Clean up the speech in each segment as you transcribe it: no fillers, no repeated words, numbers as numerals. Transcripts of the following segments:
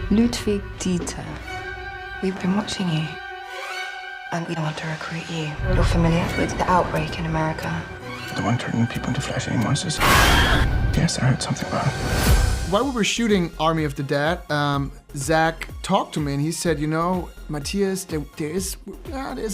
Ludwig Dieter, we've been watching you, and we want to recruit you. You're familiar with the outbreak in America? The one turning people into flesh-eating monsters? Yes, I heard something about it. While we were shooting Army of the Dead, Zack talked to me and he said, you know, Matthias, there's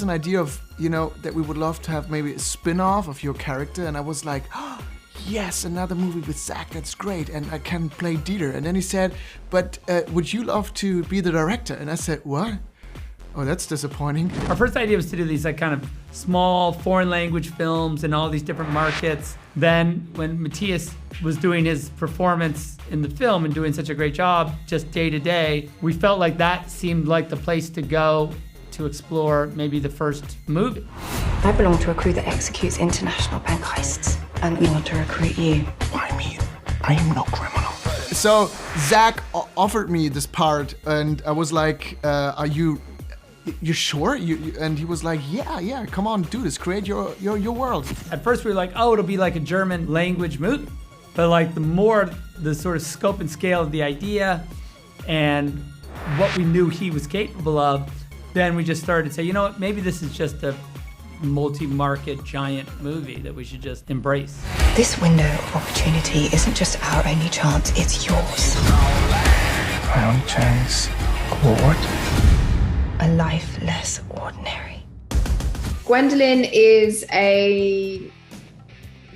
an idea of, you know, that we would love to have maybe a spin-off of your character. And I was like, oh, yes, another movie with Zack, that's great, and I can play Dieter. And then he said, but would you love to be the director? And I said, what? Oh, that's disappointing. Our first idea was to do these like kind of small foreign language films in all these different markets. Then when Matthias was doing his performance in the film and doing such a great job just day to day, we felt like that seemed like the place to go to explore maybe the first movie. I belong to a crew that executes international bank heists, and we want to recruit you. Why me? I am no criminal. So Zack offered me this part, and I was like, are you sure? And he was like, yeah, come on, do this, create your world. At first we were like, oh, it'll be like a German language movie. But like the more the sort of scope and scale of the idea and what we knew he was capable of, then we just started to say, you know what, maybe this is just a multi-market giant movie that we should just embrace. This window of opportunity isn't just our only chance, it's yours. My only chance. What? A life less ordinary. Gwendolyn is a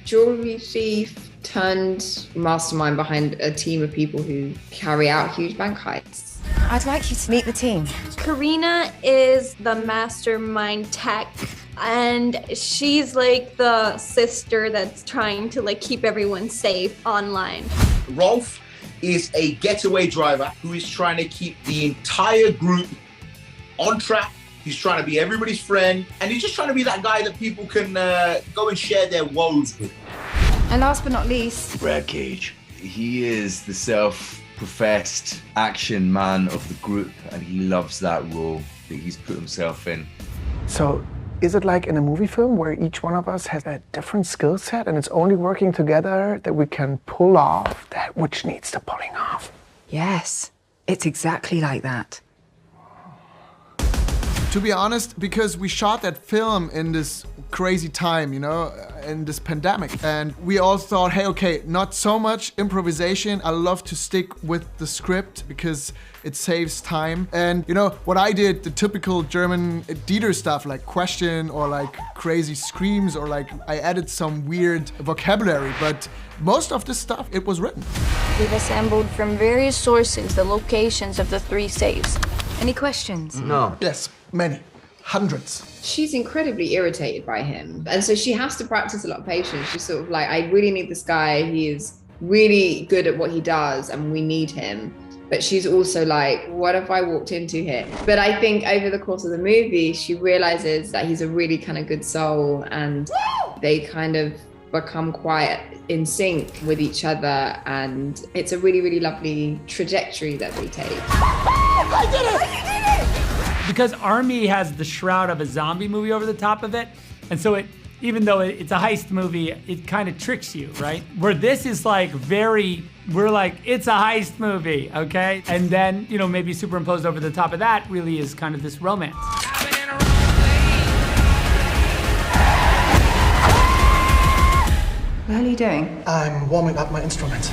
jewelry thief turned mastermind behind a team of people who carry out huge bank heists. I'd like you to meet the team. Karina is the mastermind tech, and she's like the sister that's trying to like keep everyone safe online. Rolf is a getaway driver who is trying to keep the entire group on track. He's trying to be everybody's friend, and he's just trying to be that guy that people can go and share their woes with. And last but not least, Brad Cage. He is the self-professed action man of the group, and he loves that role that he's put himself in. So, is it like in a movie film where each one of us has a different skill set and it's only working together that we can pull off that which needs the pulling off? yes, it's exactly like that. To be honest, because we shot that film in this crazy time, you know, in this pandemic. And we all thought, hey, okay, not so much improvisation. I love to stick with the script because it saves time. And you know, what I did, the typical German Dieter stuff, like question or like crazy screams, or like I added some weird vocabulary, but most of this stuff, it was written. We've assembled from various sources the locations of the 3 safes. Any questions? No. Yes, many, hundreds. She's incredibly irritated by him, and so she has to practice a lot of patience. She's sort of like, I really need this guy. He is really good at what he does, and we need him. But she's also like, what if I walked into here? But I think over the course of the movie, she realizes that he's a really kind of good soul, and they kind of become quite in sync with each other, and it's a really, really lovely trajectory that they take. I did it! Because Army has the shroud of a zombie movie over the top of it, and so even though it's a heist movie, it kind of tricks you, right? Where this is like we're like, it's a heist movie, okay? And then, you know, maybe superimposed over the top of that really is kind of this romance. What are you doing? I'm warming up my instruments.